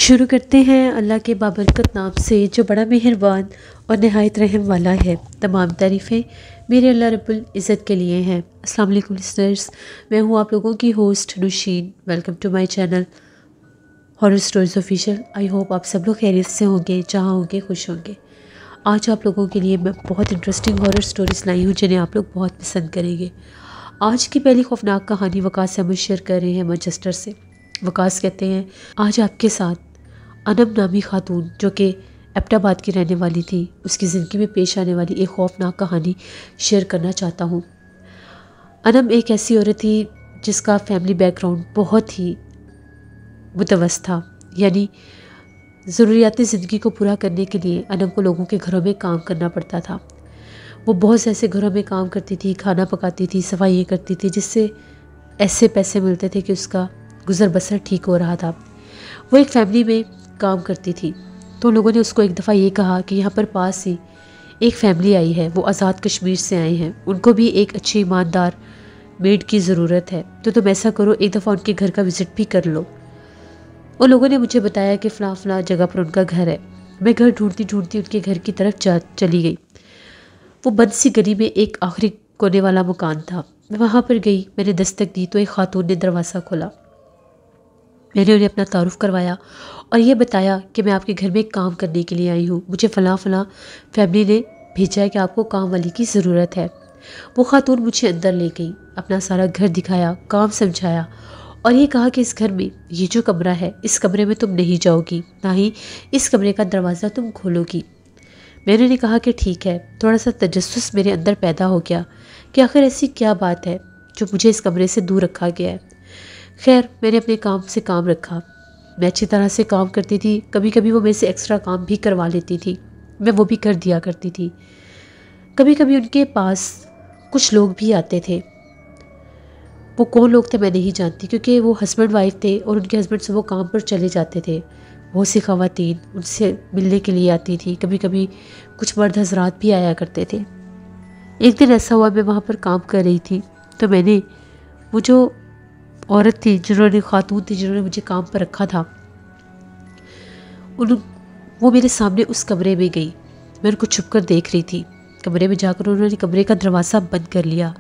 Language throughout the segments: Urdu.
شروع کرتے ہیں اللہ کے بابرکت نام سے جو بڑا مہربان اور نہایت رحم والا ہے۔ تمام تعریفیں میرے اللہ رب العزت کے لیے ہیں۔ السلام علیکم لسنرز، میں ہوں آپ لوگوں کی host Nosheen. Welcome to my channel horror stories official. I hope آپ سب لوگ خیریت سے ہوں گے، جہاں ہوں گے خوش ہوں گے۔ آج آپ لوگوں کے لیے میں بہت انٹرسٹنگ ہارر سٹوریز لائی ہوں جنہیں آپ لوگ بہت پسند کریں گے۔ آج کی پہلی خوفناک کہانی وقاص احمد شیئر کر رہے ہیں مانچسٹر سے۔ وقاص کہتے ہیں، آج آپ کے ساتھ انم نامی خاتون جو کہ ایبٹ آباد کی رہنے والی تھی، اس کی زندگی میں پیش آنے والی ایک خوفناک کہانی شیئر کرنا چاہتا ہوں۔ انم ایک ایسی عورت تھی جس کا فیملی بیک گراؤنڈ بہت ہی متوسط تھا، یعنی ضروریات زندگی کو پورا کرنے کے لیے انم کو لوگوں کے گھروں میں کام کرنا پڑتا تھا۔ وہ بہت سے ایسے گھروں میں کام کرتی تھی، کھانا پکاتی تھی، صفائی کرتی تھی، جس سے ایسے پیسے ملتے تھے کہ اس کا گزر بسر ٹھیک ہو رہا تھا۔ وہ ایک فیملی میں کام کرتی تھی تو لوگوں نے اس کو ایک دفعہ یہ کہا کہ یہاں پر پاس ہی ایک فیملی آئی ہے، وہ آزاد کشمیر سے آئے ہیں، ان کو بھی ایک اچھی ایماندار میڈ کی ضرورت ہے، تو تم ایسا کرو ایک دفعہ ان کے گھر کا وزٹ بھی کر لو۔ اور لوگوں نے مجھے بتایا کہ فلاں فلاں جگہ پر ان کا گھر ہے۔ میں گھر ڈھونڈتی ڈھونڈتی ان کے گھر کی طرف چلی گئی۔ وہ بند سی گلی میں ایک آخری کونے والا مکان تھا۔ میں وہاں پر گئی، میں نے دستک دی تو ایک خاتون نے دروازہ کھولا۔ میں نے انہیں اپنا تعارف کروایا اور یہ بتایا کہ میں آپ کے گھر میں کام کرنے کے لیے آئی ہوں، مجھے فلاں فلاں فیملی نے بھیجا ہے کہ آپ کو کام والی کی ضرورت ہے۔ وہ خاتون مجھے اندر لے گئی، اپنا سارا گھر دکھایا، کام سمجھایا اور یہ کہا کہ اس گھر میں یہ جو کمرہ ہے، اس کمرے میں تم نہیں جاؤ گی، نہ ہی اس کمرے کا دروازہ تم کھولو گی۔ میں نے کہا کہ ٹھیک ہے۔ تھوڑا سا تجسس میرے اندر پیدا ہو گیا کہ آخر ایسی کیا بات ہے جو مجھے اس کمرے سے دور رکھا گیا ہے۔ خیر، میں نے اپنے کام سے کام رکھا، میں اچھی طرح سے کام کرتی تھی، کبھی کبھی وہ میرے سے ایکسٹرا کام بھی کروا لیتی تھی، میں وہ بھی کر دیا کرتی تھی۔ کبھی کبھی ان کے پاس کچھ لوگ بھی آتے تھے، وہ کون لوگ تھے میں نہیں جانتی، کیونکہ وہ ہسبینڈ وائف تھے اور ان کے ہسبینڈ سے وہ کام پر چلے جاتے تھے۔ بہت سی خواتین ان سے ملنے کے لیے آتی تھی، کبھی کبھی کچھ مرد حضرات بھی آیا کرتے تھے۔ ایک دن ایسا ہوا، میں وہاں پر کام کر رہی تھی تو میں نے وہ جو عورت تھی، خاتون تھی جنہوں نے مجھے کام پر رکھا تھا، وہ میرے سامنے اس کمرے میں گئی۔ میں ان کو چھپ کر دیکھ رہی تھی۔ کمرے میں جا کر انہوں نے کمرے کا دروازہ بند کر لیا۔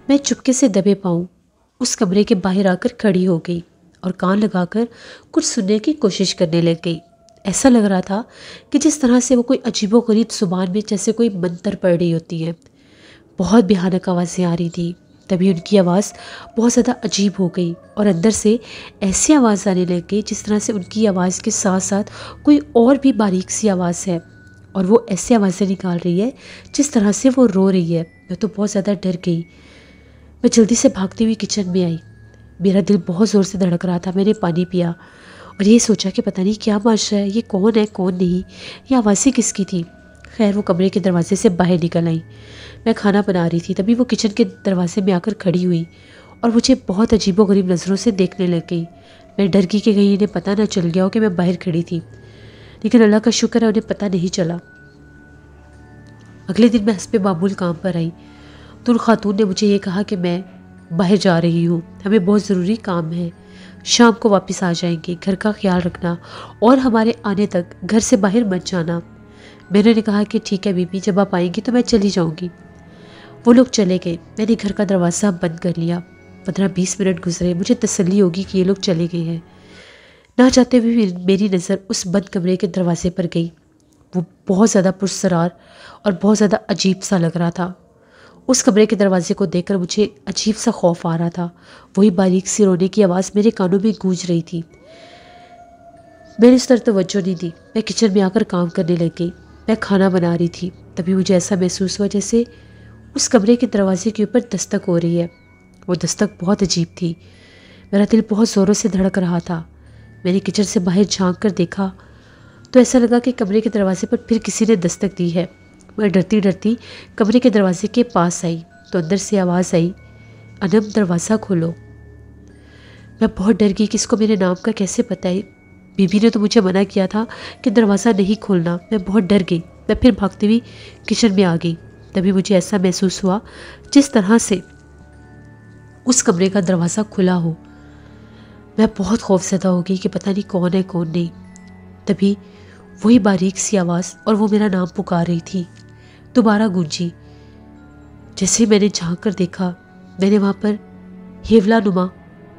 میں چپکے سے دبے پاؤں اس کمرے کے باہر آ کر کھڑی ہو گئی اور کان لگا کر کچھ سننے کی کوشش کرنے لگ گئی۔ ایسا لگ رہا تھا کہ جس طرح سے وہ کوئی عجیب و غریب زبان میں جیسے کوئی منتر پڑھ رہی ہوتی ہے۔ بہت بھیانک آوازیں آ رہی تھی۔ تبھی ان کی آواز بہت زیادہ عجیب ہو گئی اور اندر سے ایسی آواز آنے لگ گئی جس طرح سے ان کی آواز کے ساتھ ساتھ کوئی اور بھی باریک سی آواز ہے اور وہ ایسی آوازیں نکال رہی ہے جس طرح سے وہ رو رہی ہے۔ میں تو بہت زیادہ ڈر گئی۔ میں جلدی سے بھاگتی ہوئی کچن میں آئی۔ میرا دل بہت زور سے دھڑک رہا تھا۔ میں نے پانی پیا اور یہ سوچا کہ پتہ نہیں کیا معاشرہ ہے، یہ کون ہے کون نہیں، یہ آوازیں کس کی تھی۔ خیر، وہ کمرے کے دروازے سے باہر نکل آئی۔ میں کھانا بنا رہی تھی، تبھی وہ کچن کے دروازے میں آ کر کھڑی ہوئی اور مجھے بہت عجیب و غریب نظروں سے دیکھنے لگ گئی۔ میں ڈر گئی کہ کہیں انہیں پتہ نہ چل گیا ہو کہ میں باہر کھڑی تھی، لیکن اللہ کا شکر ہے انہیں پتہ نہیں چلا۔ اگلے دن میں حسب معمول کام پر آئی تو ان خاتون نے مجھے یہ کہا کہ میں باہر جا رہی ہوں، ہمیں بہت ضروری کام ہے، شام کو واپس آ جائیں گے، گھر کا خیال رکھنا اور ہمارے آنے تک گھر سے باہر مت جانا۔ میں نے کہا کہ ٹھیک ہے بی بی، جب آپ آئیں گی تو میں چلی جاؤں گی۔ وہ لوگ چلے گئے، میں نے گھر کا دروازہ بند کر لیا۔ 15-20 منٹ گزرے، مجھے تسلی ہوگی کہ یہ لوگ چلے گئے ہیں۔ نہ چاہتے ہوئے میری نظر اس بند کمرے کے دروازے پر گئی۔ وہ بہت زیادہ پرسرار اور بہت زیادہ عجیب سا لگ رہا تھا۔ اس کمرے کے دروازے کو دیکھ کر مجھے عجیب سا خوف آ رہا تھا۔ وہی باریک سی رونے کی آواز میرے کانوں میں گونج رہی تھی۔ میں نے اس طرح توجہ نہیں دی، میں کچن میں آ کر کام کرنے لگ گئی۔ میں کھانا بنا رہی تھی، تبھی مجھے ایسا محسوس ہوا جیسے اس کمرے کے دروازے کے اوپر دستک ہو رہی ہے۔ وہ دستک بہت عجیب تھی۔ میرا دل بہت زوروں سے دھڑک رہا تھا۔ میں نے کچن سے باہر جھانک کر دیکھا تو ایسا لگا کہ کمرے کے دروازے پر پھر کسی نے دستک دی ہے۔ میں ڈرتی ڈرتی کمرے کے دروازے کے پاس آئی تو اندر سے آواز آئی، انم دروازہ کھولو۔ میں بہت ڈر گئی کہ اس کو میرے نام کا کیسے پتہ ہے۔ بی بی نے تو مجھے منع کیا تھا کہ دروازہ نہیں کھولنا۔ میں بہت ڈر گئی۔ میں پھر بھاگتی ہوئی کچن میں آ گئی۔ تبھی مجھے ایسا محسوس ہوا جس طرح سے اس کمرے کا دروازہ کھلا ہو۔ میں بہت خوف زدہ ہو گئی کہ پتہ نہیں کون ہے کون نہیں۔ تبھی وہی باریک سی آواز اور وہ میرا نام پکار رہی تھی دوبارہ گونجی۔ جیسے میں نے جھانک کر دیکھا، میں نے وہاں پر ہیولا نما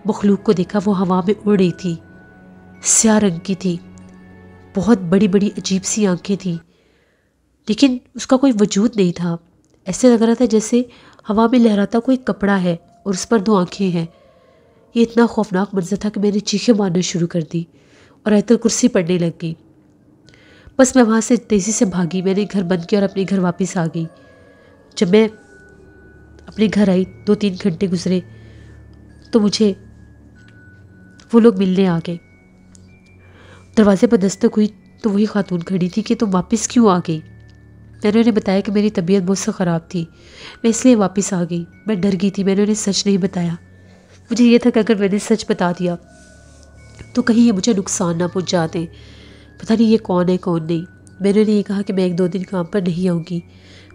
مخلوق کو دیکھا۔ وہ ہوا میں اڑ رہی تھی، سیاہ رنگ کی تھی، بہت بڑی بڑی عجیب سی آنکھیں تھیں، لیکن اس کا کوئی وجود نہیں تھا۔ ایسے لگ رہا تھا جیسے ہوا میں لہراتا کوئی کپڑا ہے اور اس پر 2 آنکھیں ہیں۔ یہ اتنا خوفناک منظر تھا کہ میں نے چیخیں مارنا شروع کر دی اور آیت الکرسی پڑھنے لگ گئی۔ بس میں وہاں سے تیزی سے بھاگی، میں نے گھر بند کیا اور اپنے گھر واپس آ گئی۔ جب میں اپنے گھر آئی 2-3 گھنٹے گزرے تو مجھے وہ لوگ ملنے آ گئے۔ دروازے پر دستک ہوئی تو وہی خاتون کھڑی تھی کہ تم واپس کیوں آ گئی؟ میں نے انہیں بتایا کہ میری طبیعت بہت سے خراب تھی، میں اس لیے واپس آ گئی۔ میں ڈر گئی تھی، میں نے انہیں سچ نہیں بتایا۔ مجھے یہ تھا کہ اگر میں نے سچ بتا دیا تو کہیں یہ مجھے نقصان نہ پہنچا دیں، پتہ نہیں یہ کون ہے کون نہیں۔ میں نے انہیں یہ کہا کہ میں 1-2 دن کام پر نہیں آؤں گی۔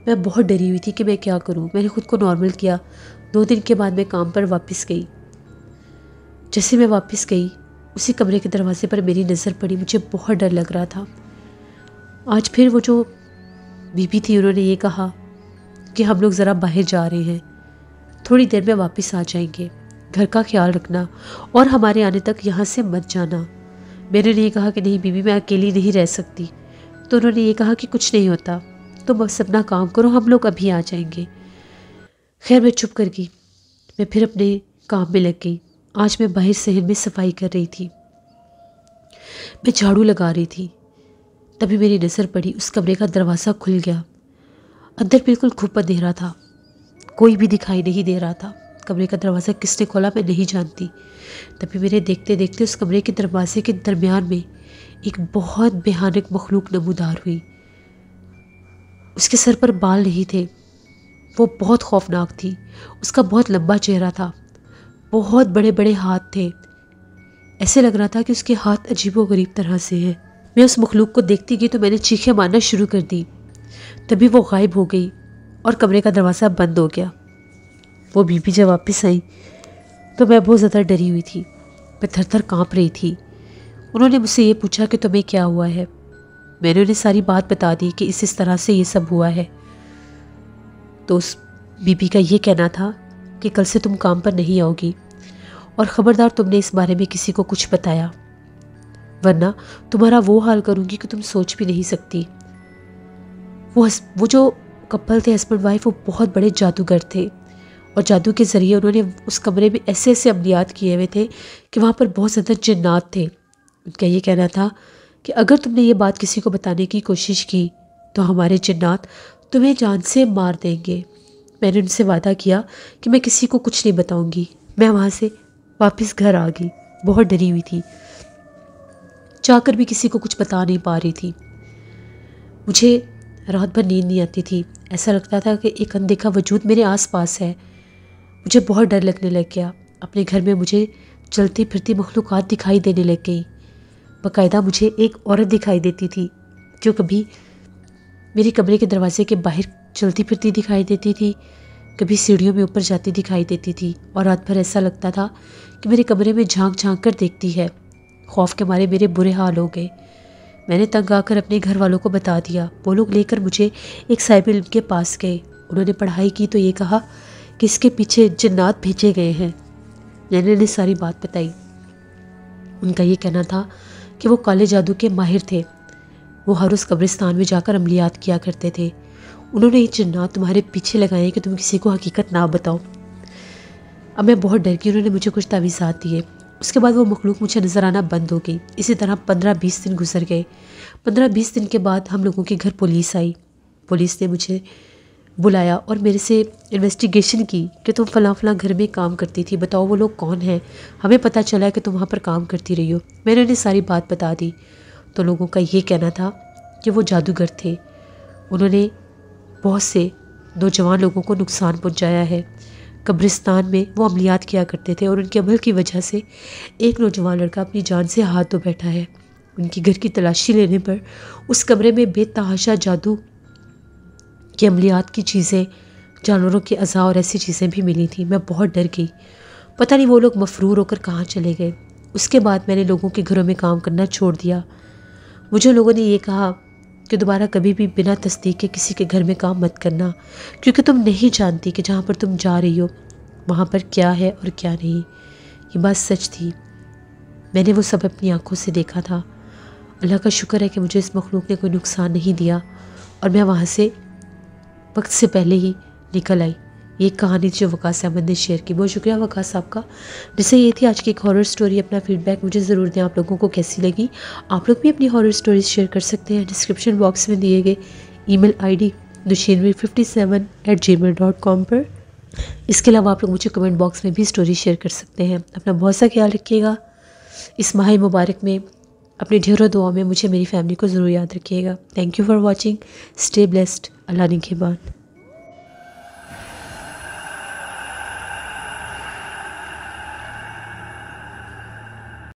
میں بہت ڈری ہوئی تھی کہ میں کیا کروں۔ میں نے خود کو نارمل کیا۔ 2 دن کے بعد میں کام پر واپس گئی۔ جیسے میں واپس گئی، اسی کمرے کے دروازے پر میری نظر پڑی۔ مجھے بہت ڈر لگ رہا تھا۔ آج پھر وہ جو بی بی تھی، انہوں نے یہ کہا کہ ہم لوگ ذرا باہر جا رہے ہیں، تھوڑی دیر میں واپس آ جائیں گے، گھر کا خیال رکھنا اور ہمارے آنے تک یہاں سے مت جانا۔ میں نے یہ کہا کہ نہیں بی بی، میں اکیلی نہیں رہ سکتی۔ تو انہوں نے یہ کہا کہ کچھ نہیں ہوتا، تم بس اپنا کام کرو، ہم لوگ ابھی آ جائیں گے۔ خیر میں چپ کر گئی، میں پھر اپنے کام میں لگ گئی۔ آج میں باہر صحن میں صفائی کر رہی تھی، میں جھاڑو لگا رہی تھی، تبھی میری نظر پڑی، اس کمرے کا دروازہ کھل گیا۔ اندر بالکل گھپ اندھیرا تھا، کوئی بھی دکھائی نہیں دے رہا تھا۔ کمرے کا دروازہ کس نے کھولا میں نہیں جانتی۔ تبھی میرے دیکھتے دیکھتے اس کمرے کے دروازے کے درمیان میں ایک بہت بھیانک مخلوق نمودار ہوئی۔ اس کے سر پر بال نہیں تھے، وہ بہت خوفناک تھی۔ اس کا بہت لمبا چہرہ تھا، بہت بڑے بڑے ہاتھ تھے، ایسے لگ رہا تھا کہ اس کے ہاتھ عجیب و غریب طرح سے ہیں۔ میں اس مخلوق کو دیکھتی گئی تو میں نے چیخیں مارنا شروع کر دی، تبھی وہ غائب ہو گئی اور کمرے کا دروازہ بند ہو گیا۔ وہ بی بی جب واپس آئی تو میں بہت زیادہ ڈری ہوئی تھی، میں تھر تھر کانپ رہی تھی۔ انہوں نے مجھ سے یہ پوچھا کہ تمہیں کیا ہوا ہے۔ میں نے انہیں ساری بات بتا دی کہ اس طرح سے یہ سب ہوا ہے۔ تو اس بی بی کا یہ کہنا تھا کہ کل سے تم کام پر نہیں آؤ گی اور خبردار تم نے اس بارے میں کسی کو کچھ بتایا، ورنہ تمہارا وہ حال کروں گی کہ تم سوچ بھی نہیں سکتی۔ وہ جو کپل تھے ہسبینڈ وائف، وہ بہت بڑے جادوگر تھے اور جادو کے ذریعے انہوں نے اس کمرے میں ایسے ایسے عملیات کیے ہوئے تھے کہ وہاں پر بہت زیادہ جنات تھے۔ ان کا یہ کہنا تھا کہ اگر تم نے یہ بات کسی کو بتانے کی کوشش کی تو ہمارے جنات تمہیں جان سے مار دیں گے۔ میں نے ان سے وعدہ کیا کہ میں کسی کو کچھ نہیں بتاؤں گی۔ میں وہاں سے واپس گھر آ گئی، بہت ڈری ہوئی تھی، چاہ کر بھی کسی کو کچھ بتا نہیں پا رہی تھی۔ مجھے رات بھر نیند نہیں آتی تھی، ایسا لگتا تھا کہ ایک اندیکھا وجود میرے آس پاس ہے۔ مجھے بہت ڈر لگنے لگ گیا۔ اپنے گھر میں مجھے چلتی پھرتی مخلوقات دکھائی دینے لگ گئی۔ باقاعدہ مجھے ایک عورت دکھائی دیتی تھی جو کبھی میرے کمرے کے دروازے کے باہر چلتی پھرتی دکھائی دیتی تھی، کبھی سیڑھیوں میں اوپر جاتی دکھائی دیتی تھی، اور رات بھر ایسا لگتا تھا کہ میرے کمرے میں جھانک جھانک کر دیکھتی ہے۔ خوف کے مارے میرے برے حال ہو گئے۔ میں نے تنگ آ کر اپنے گھر والوں کو بتا دیا۔ وہ لوگ لے کر مجھے ایک صاحب علم کے پاس گئے۔ انہوں نے پڑھائی کی تو یہ کہا کہ اس کے پیچھے جنات بھیجے گئے ہیں۔ میں نے انہیں ساری بات بتائی۔ ان کا یہ کہنا تھا کہ وہ کالے جادو کے ماہر تھے، وہ ہر روز قبرستان میں جا کر عملیات کیا کرتے تھے۔ انہوں نے یہ جنات تمہارے پیچھے لگائے ہیں کہ تم کسی کو حقیقت نہ بتاؤ۔ اب میں بہت ڈر گئی۔ انہوں نے مجھے کچھ تعویذات دیے۔ اس کے بعد وہ مخلوق مجھے نظر آنا بند ہو گئی۔ اسی طرح 15-20 دن گزر گئے۔ 15-20 دن کے بعد ہم لوگوں کے گھر پولیس آئی۔ پولیس نے مجھے بلایا اور میرے سے انویسٹیگیشن کی کہ تم فلاں فلاں گھر میں کام کرتی تھی، بتاؤ وہ لوگ کون ہیں، ہمیں پتہ چلا کہ تم وہاں پر کام کرتی رہی ہو۔ میں نے انہیں ساری بات بتا دی تو لوگوں کا یہ کہنا تھا کہ وہ جادوگر تھے، انہوں نے بہت سے نوجوان لوگوں کو نقصان پہنچایا ہے۔ قبرستان میں وہ عملیات کیا کرتے تھے اور ان کے عمل کی وجہ سے ایک نوجوان لڑکا اپنی جان سے ہاتھ دھو بیٹھا ہے۔ ان کی گھر کی تلاشی لینے پر اس کمرے میں بے تحاشا جادو کے عملیات کی چیزیں، جانوروں کے اعضاء اور ایسی چیزیں بھی ملی تھیں۔ میں بہت ڈر گئی، پتہ نہیں وہ لوگ مفرور ہو کر کہاں چلے گئے۔ اس کے بعد میں نے لوگوں کے گھروں میں کام کرنا چھوڑ دیا۔ مجھے لوگوں نے یہ کہا کہ دوبارہ کبھی بھی بنا تصدیق کے کسی کے گھر میں کام مت کرنا، کیونکہ تم نہیں جانتی کہ جہاں پر تم جا رہی ہو وہاں پر کیا ہے اور کیا نہیں۔ یہ بات سچ تھی، میں نے وہ سب اپنی آنکھوں سے دیکھا تھا۔ اللہ کا شکر ہے کہ مجھے اس مخلوق نے کوئی نقصان نہیں دیا اور میں وہاں سے وقت سے پہلے ہی نکل آئی۔ یہ ایک کہانی جو وقاص احمد نے شیئر کی، بہت شکریہ وقاص صاحب کا۔ جیسے یہ تھی آج کی ایک ہارر سٹوری۔ اپنا فیڈ بیک مجھے ضرور دیں، آپ لوگوں کو کیسی لگی۔ آپ لوگ بھی اپنی ہارر سٹوریز شیئر کر سکتے ہیں ڈسکرپشن باکس میں دیے گئے ای میل آئی ڈی dushinveer57@gmail.com پر۔ اس کے علاوہ آپ لوگ مجھے کمنٹ باکس میں بھی سٹوری شیئر کر سکتے ہیں۔ اپنا بہت سا خیال رکھیے گا۔ اس ماہ مبارک میں اپنی ڈھیروں دعاؤں میں مجھے میری فیملی کو ضرور یاد رکھیے گا۔ Thank you for watching, stay blessed, اللہ نگہبان۔